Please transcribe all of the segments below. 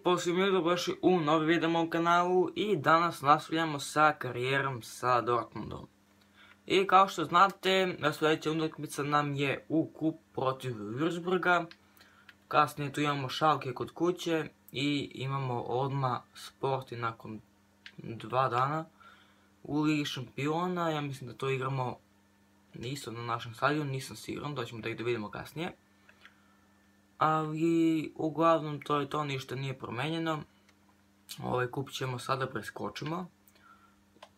pozdrav mi dobrodošli u novi video na mom kanalu i danas nastavljamo sa karijerom sa Dortmundom. I kao što znate, sljedeća utakmica nam je u kup protiv Würzburga. Kasnije tu imamo Schalke kod kuće i imamo odmah Sporting nakon 2 dana u Ligi šampiona. Ja mislim da to igramo isto na našem stadionu, nisam siguran, doćemo da ih vidimo kasnije. Ali uglavnom to je to, ništa nije promijenjeno. Ovaj kup ćemo sada preskočimo.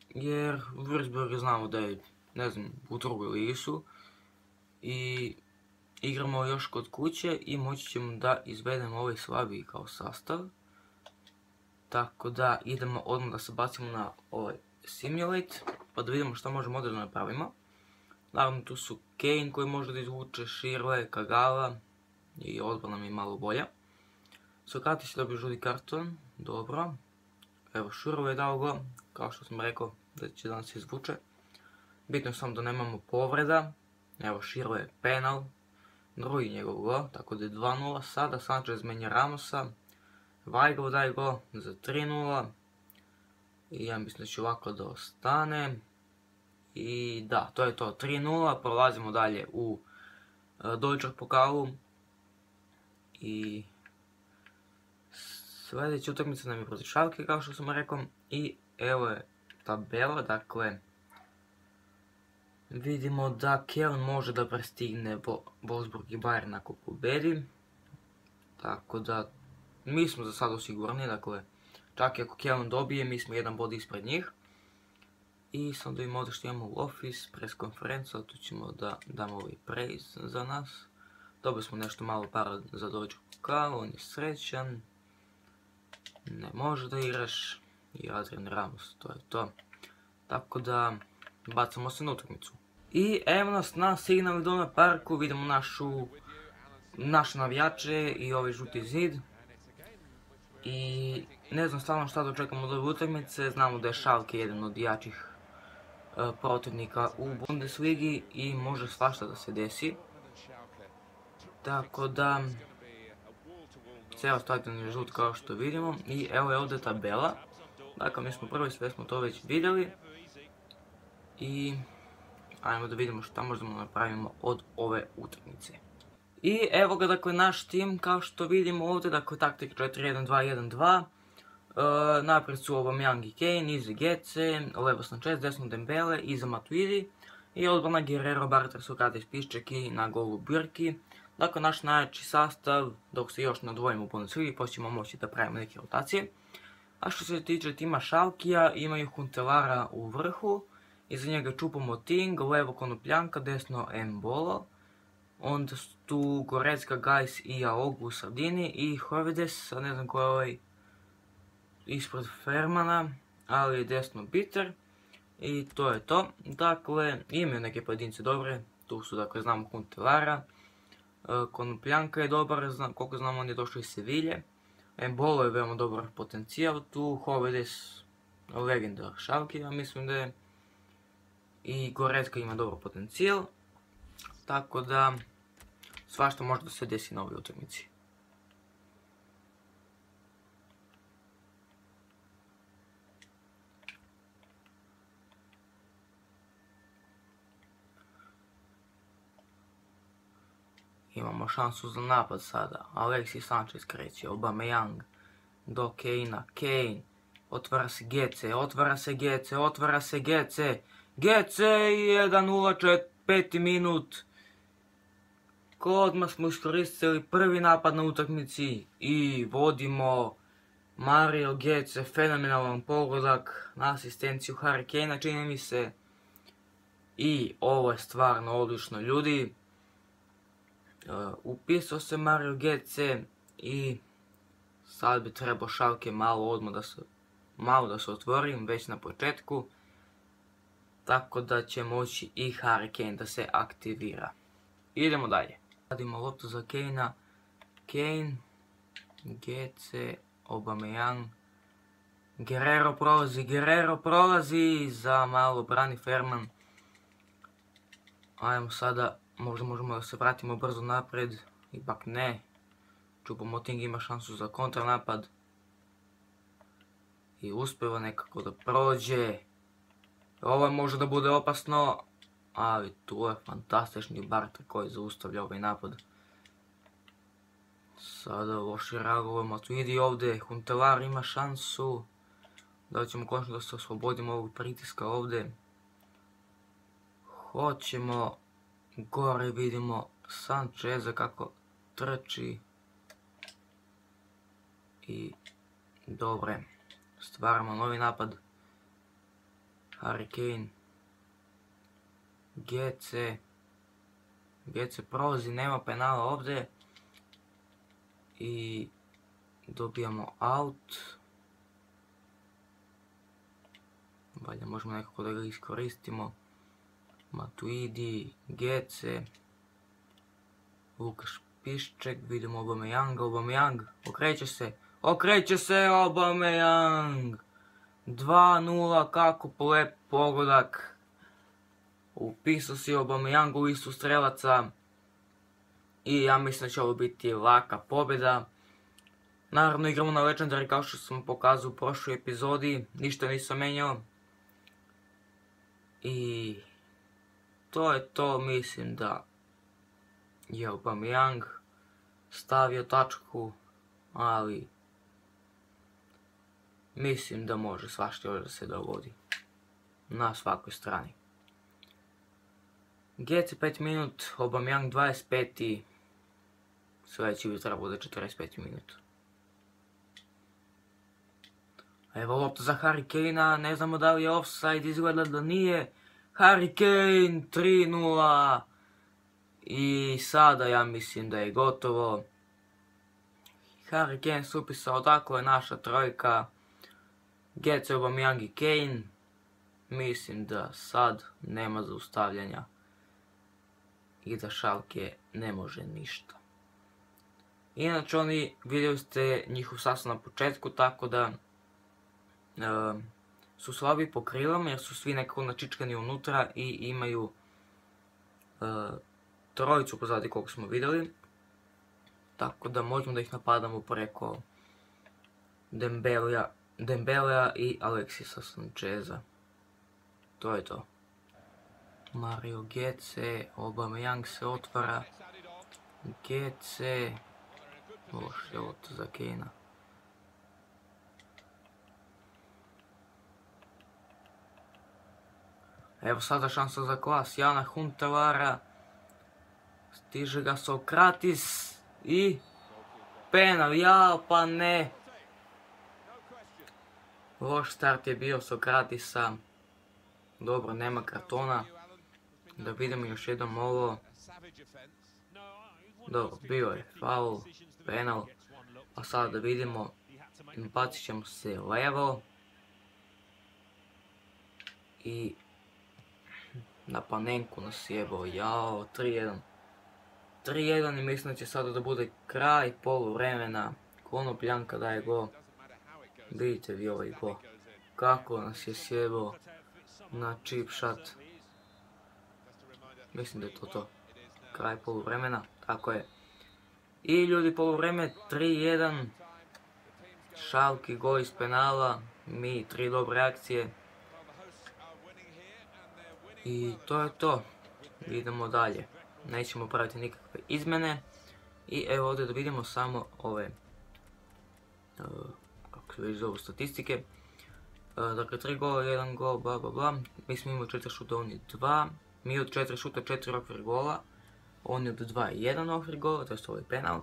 Jer Würzburg znamo da je, ne znam, u drugoj ligi su. I igramo još kod kuće i moći ćemo da izvedemo ovaj slabiji kao sastav. Tako da idemo odmah da se bacimo na ovaj Simulate, pa da vidimo što možemo ovdje da napravimo. Naravno tu su Kane koji može da izvuče, Schirle, Kagawa. I odbrana mi je malo bolja. Sokratis je dobio žuti karton, dobro. Evo Šurov je dao go, kao što sam rekao da će danas se izvuče. Bitno je samo da nemamo povreda. Evo Širov je penal, drugi njegov go, tako da je 2-0 sada. Sanchez menja Ramosa, Weigl daje go za 3-0. I ja mislim da će ovako da ostane. I da, to je to, 3-0, prolazimo dalje u Deutscher Pokalu. I sljedeća utakmica nam je protiv Schalke, kao što sam rekao. I evo je tabela, dakle vidimo da Köln može da prestigne Wolfsburg i Bayern ako pobedi. Tako da mi smo za sad osigurani, dakle čak i ako Köln dobije, mi smo jedan bod ispred njih. I sad da vidimo ovdje što imamo u office, press konferenca, tu ćemo da damo ovaj praise za nas. Dobili smo nešto malo para za Deutscher Pokal, on je srećan. Ne može da igraš. I Adrian Ramos, to je to. Tako da bacamo se na utakmicu. I evo nas na Signal Iduna Parku, vidimo naše navijače i ovaj žuti zid. I ne znam stvarno šta da očekamo od ove utakmice, znamo da je Schalke jedan od jačih protivnika u Bundesligi i može svašta da se desi. Tako da ceo stadion je žut kao što vidimo i evo je ovdje tabela. Dakle mi smo prvi, sve smo to već vidjeli. I ajmo da vidimo šta možemo napravimo od ove utakmice. I evo ga dakle naš tim, kao što vidimo ovdje, dakle taktika 4-1-2-1-2. Naprijed su Aubameyang i Kane, iza Gece, levo Sanchez, desno Dembele, iza Matuidi. I odbrana Guerrero, Bartra, Sokratis, Piszczek i na golu Bürki. Dakle, naš najjači sastav, dok se još nadvojimo u Bundesligi, poslije ćemo moći da pravimo neke rotacije. A što se tiče tima Schalkija, imaju Huntelaara u vrhu, iza njega Choupo-Moting, levo Konoplyanka, desno Mbolo. Onda su tu Goretzka, Gajs i Aogu u sredini i Horvides, a ne znam ko je ovaj ispred Fermana, ali je desno Bitter. I to je to. Dakle, imaju neke pojedince dobre, tu su dakle znamo Huntelaara. Konoplyanka je dobar, koliko znamo on je došao iz Sevilje. Mbolo je veoma dobar potencijal tu, Horvides legendar Schalke, ja mislim da je. I Goretzka ima dobar potencijal. Tako da svašta može da se desi na ovoj utakmici. Imamo šansu za napad sada. Alexis Sanchez kreće, Aubameyang do Kanea, Kane, otvara se Gece, Gece 1-0, 5. minut. Odmah smo iskoristili prvi napad na utakmici i vodimo. Mario Gece, fenomenalan pogodak na asistenciju Harry Kanea, čini mi se. I ovo je stvarno odlično, ljudi. Upisao se Mario Gece i sad bi trebao Schalke malo da se otvori, već na početku. Tako da će moći i Harry Kane da se aktivira. Idemo dalje. Radimo loptu za Kanea. Kane, Gece, Aubameyang. Guerrero prolazi, za malo brani Ferman. Ajmo sada. Možda možemo da se vratimo brzo napred, ipak ne. Choupo-Moting ima šansu za kontranapad. I uspjeva nekako da prođe. Ovo može da bude opasno, ali tu je fantastični Bartra koji zaustavlja ovaj napad. Sada loši reaguje Matuidi ovdje, Huntelaar ima šansu. Da li ćemo konačno da se oslobodimo ovog pritiska ovdje? Hoćemo. Gore vidimo Sancheza kako trči. I dobre. Stvaramo novi napad. Harry Kane. GC prolazi, nema penala ovdje. I dobijamo out. Valjda možemo nekako da ga iskoristimo. Matuidi, Gece, Lukaš Pišček, vidimo Aubameyang, okreće se Aubameyang! 2-0, kako lep pogodak. Upisao si Aubameyang u listu strelaca. I ja mislim da će ovo biti laka pobjeda. Naravno igramo na Legendary kao što sam pokazao u prošloj epizodi, ništa nisam menjao. I to je to, mislim da je Aubameyang stavio tačku, ali mislim da može svašta još da se dogodi na svakoj strani. GC 5 minut, Aubameyang 25. Sljedeći bi trebalo da 45 minut. Evo lopta za Harry Kanea, ne znamo da li je offside, izgleda da nije. Harry Kane 3-0. I sada ja mislim da je gotovo. Harry Kane se upisao, dakle naša trojka. Gece, Aubameyang i Kane. Mislim da sad nema zaustavljanja. I da Schalke ne može ništa. Inače oni, vidjeli ste njihov sastav na početku, tako da su slabi po krilama jer su svi nekako načičkani unutra i imaju trojicu pozadi koliko smo vidjeli. Tako da možemo da ih napadamo preko Dembelea i Alexisa Sancheza. To je to. Mario Gece, Aubameyang se otvara. Gece. Loš je lopta za Kanea. Evo sada šansa za klas Jana Huntelaara. Stiže ga Sokratis i penal, ja pa ne. Loš start je bio Sokratisa. Dobro, nema kartona. Da vidimo još jednom ovo. Dobro, bio je faul, penal. A sada da vidimo, bacit ćemo se levo. I na Panenku nas jebao, jao, 3-1. 3-1 i mislim da će sada da bude kraj poluvremena. Konopljanka daje go. Vidite vi ovaj go. Kako nas je sjebao na chip shot. Mislim da je to. Kraj poluvremena, tako je. I ljudi, poluvreme 3-1. Schalke gol iz penala. Mi 3 dobre akcije. I to je to. Idemo dalje. Nećemo praviti nikakve izmjene. I evo ovdje da vidimo samo ove, kako se već zovu, statistike. Dakle, 3 gola, 1 gol, bla bla bla. Mi smo imali 4 šuta, on je 2. Mi od 4 šuta, 4 okvir gola. On je od 2 i 1 okvir gola, to je ovaj penal.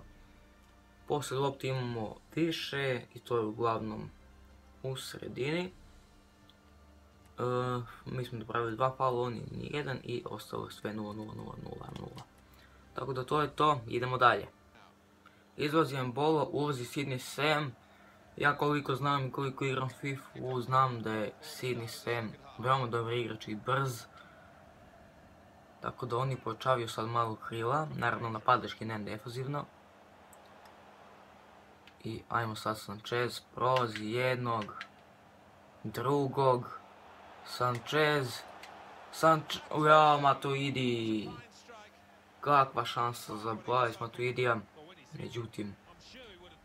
Poslije lopte imamo više i to je uglavnom u sredini. Mi smo napravili 2 faula, on je nijedan i ostalo sve 0-0-0-0-0. Tako da to je to, idemo dalje. Izlazi Embolo, ulazi Sidney Sam. Ja koliko znam i koliko igram FIFA, znam da je Sidney Sam veoma dobar igrač i brz. Tako da oni pojačavaju sad malo krila, naravno napadački, ne defazivno. I ajmo sad Sanchez, prolazi jednog, drugog, Sanchez, ja, Matuidi. Kakva šansa za Blaise Matuidija, međutim,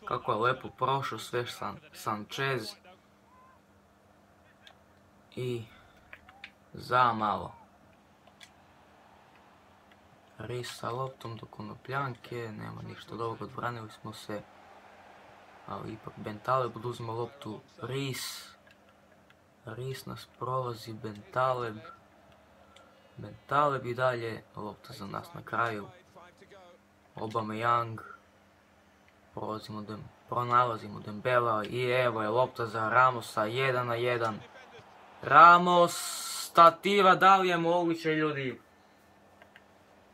kako je lepo prošao sve Sanchez. I za malo. Ris sa loptom do Konopljanke, nema ništa dobro, odbranili smo se. Ali ipak Bentaleb oduzima loptu, Ris nas prolazi, Bentaleb i dalje, lopta za nas na kraju. Aubameyang, pronalazimo Dembela i evo je lopta za Ramosa, 1-1. Ramos, stativa, da li je moguće ljudi?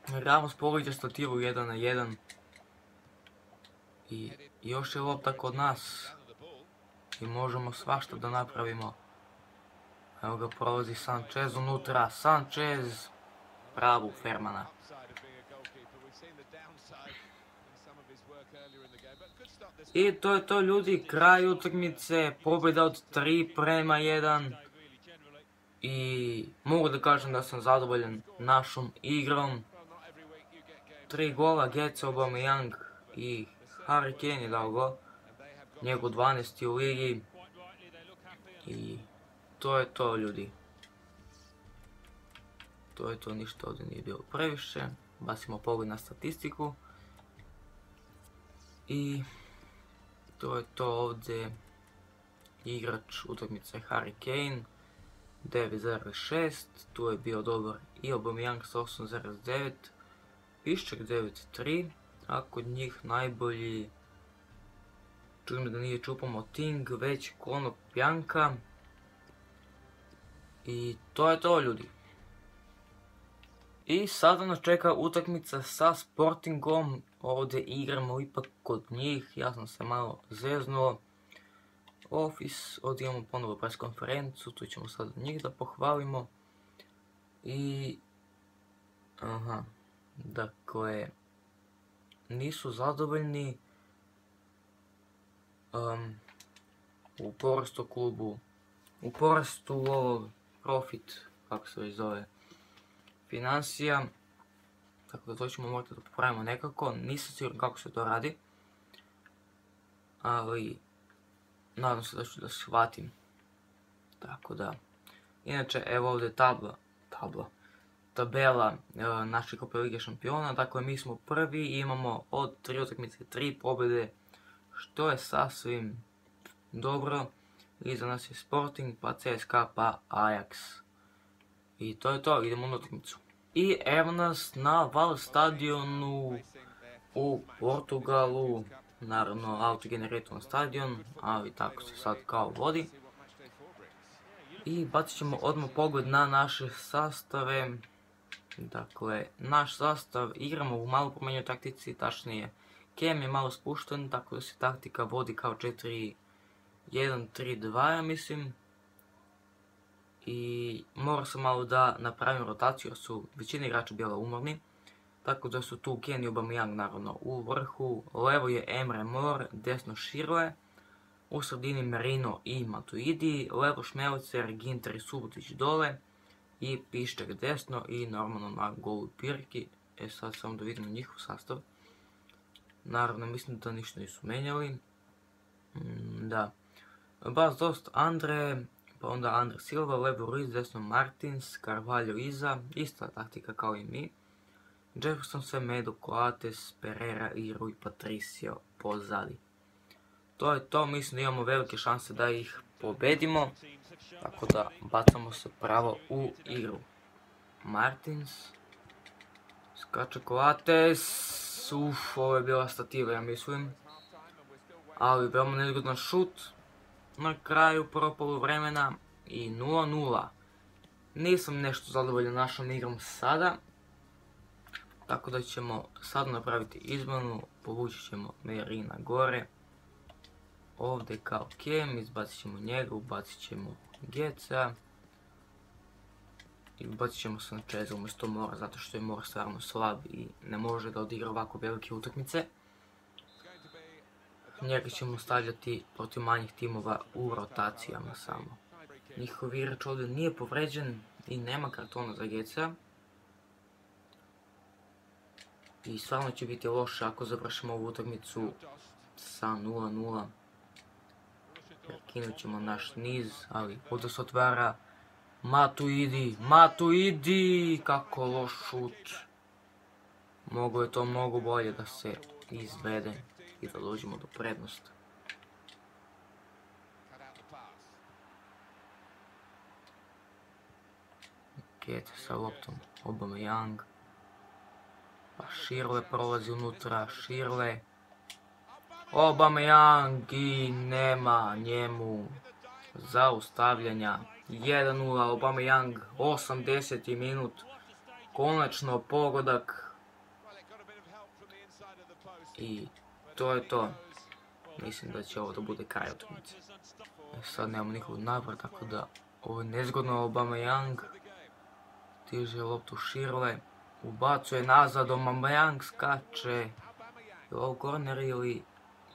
Ramos pogađa stativu 1-1. I još je lopta kod nas. I možemo svašta da napravimo. Evo ga prolazi Sanchez unutra. Sanchez. Pravu Fermana. I to je to ljudi. Kraj utakmice. Pobjeda od 3-1. I mogu da kažem da sam zadovoljan našom igrom. 3 gola, Götze, Aubameyang i Harry Kane je dao gol. Njegov 12. u ligi. I to je to ljudi. To je to, ništa ovdje nije bilo previše. Bacimo pogled na statistiku. I to je to ovdje. Igrač utakmice Harry Kane. 9,6. Tu je bio dobar i Aubameyang sa 8,9. Piščak 9,3. A kod njih najbolji, čujem da nije Choupo-Moting, već Konopljanka. I to je to ljudi. I sada nas čeka utakmica sa Sportingom. Ovdje igramo ipak kod njih, ja sam se malo zeznuo. Office, ovdje imamo ponovo press konferencu, tu ćemo sada njih da pohvalimo. I dakle, nisu zadovoljni u porastu klubu, u porastu ovog profit, kako se već zove, financija, tako da to ćemo morati da popravimo nekako, nisam siguran kako se to radi, ali nadam se da ću da shvatim, tako da, inače evo ovdje tabela naše Kupa Lige šampiona, dakle mi smo prvi i imamo od 3 utakmice 3 pobjede, što je sasvim dobro. Iza nas je Sporting, pa CSKA, pa Ajax. I to je to, idemo na utakmicu. I evo nas na Val stadionu u Portugalu, naravno autogeneratoran stadion, ali tako se sad kao vodi. I bacit ćemo odmah pogled na naše sastave. Dakle, naš sastav, igramo u malo promenjenoj taktici, tačnije Kem je malo spušten, tako da se taktika vodi kao 4-1-3-2, ja mislim. I mora sam malo da napravim rotaciju, jer su većina igrača bila umorni. Tako da su tu Kane i Aubameyang naravno u vrhu, levo je Emre Mor, desno Širle, u sredini Merino i Matuidi, levo Šmelcer, Ginter i Subotić dole i Piščak desno i normalno na golu Pirki. Sad samo da vidimo njihov sastav. Naravno mislim da ništa nisu menjali. Da. Bas Dost Andre, pa onda Andre Silva, levo Ruiz, desno Martins, Carvalho iza, ista taktika kao i mi. Jefferson, Semedo, Coates, Pereira i Rui Patricio pozadi. To je to, mislim da imamo velike šanse da ih pobedimo, tako da bacamo se pravo u igru. Martins, skače Coates, ovo je bila stativa ja mislim, ali veoma nezgodan šut na kraju prvog poluvremena i 0-0. Nisam nešto zadovoljan našom igrom sada, tako da ćemo sad napraviti izmjenu, povući ćemo Merina gore. Ovdje kao Kem, izbacit ćemo njega, ubacit ćemo Götzea. I ubacit ćemo Sancheza umjesto Mora, zato što je Mor stvarno slab i ne može da odigra ovako velike utakmice. Njega ćemo stavljati protiv manjih timova u rotacijama samo. Njihov igrač ovdje nije povređen i nema kartona za Götzea. I stvarno će biti loše ako završimo ovu utakmicu sa 0-0. Prekinut ćemo naš niz, ali ovdje se otvara Matuidi, kako loš šut. Mogu je to mnogo bolje da se izvede i da dođemo do prednosti. Kete sa loptom, Aubameyang. Pa Širle prolazi unutra, Širle. Aubameyang i nema njemu zaustavljanja. 1:0 Aubameyang, 80. minut. Konačno pogodak. I to je to. Mislim da će ovo da bude kraj utakmice. Sad nemamo nikog napad, tako da ovo je nezgodno. Aubameyang stiže loptu Širle. Ubacuje nazad, Aubameyang skače. Je ovo korner ili...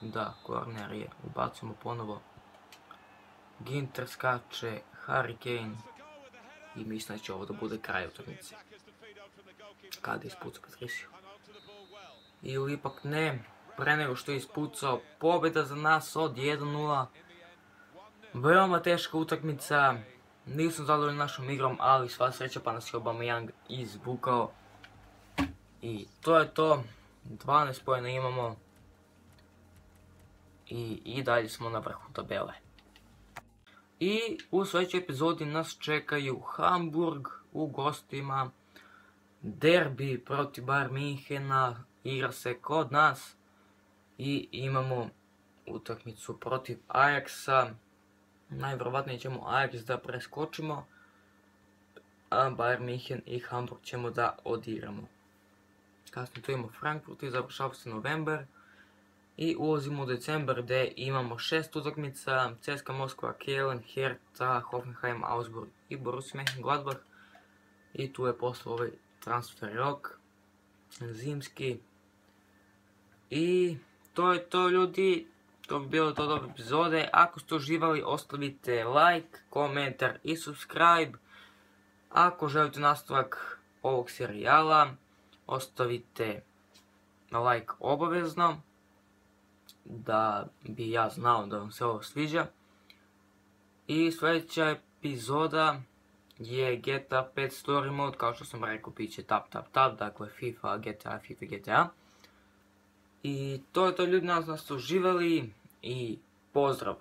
Da, korner je. Ubacujemo ponovo. Ginter skače, Harry Kane. I mislim da će ovo da bude kraj utakmice. Kada je ispucao Patricio. Ili ipak ne. Pre nego što je ispucao, pobjeda za nas od 1:0. Veoma teška utakmica. Nisam zadovoljan našom igrom, ali sva sreća pa nas je Aubameyang izvukao. I to je to. 12 poena imamo. I dalje smo na vrhu tabele. I u sljedećoj epizodi nas čekaju Hamburg u gostima. Derbi protiv Bayern Minhena. Igra se kod nas. I imamo utakmicu protiv Ajaxa. Najvjerovatnije ćemo Ajax da preskočimo. A Bayern Minhen i Hamburg ćemo da odigramo. Kasnije tu imamo Frankfurt i završava se novembar. I ulazimo u decembar gdje imamo 6 utakmica. CSKA Moskva, Köln, Hertha, Hoffenheim, Augsburg i Borussia Mönchengladbach. I tu je posle ovaj transfer rok. Zimski. I to je to, ljudi. To bi bilo to od epizode. Ako ste uživali, ostavite like, komentar i subscribe. Ako želite nastavak ovog serijala, ostavite like obavezno. Da bi ja znao da vam se ovo sviđa. I sljedeća epizoda je GTA 5 Story Mode. Kao što sam rekao, bit će tap. Dakle, FIFA, GTA. I to je to, ljudi, nas ste uživali i pozdrav!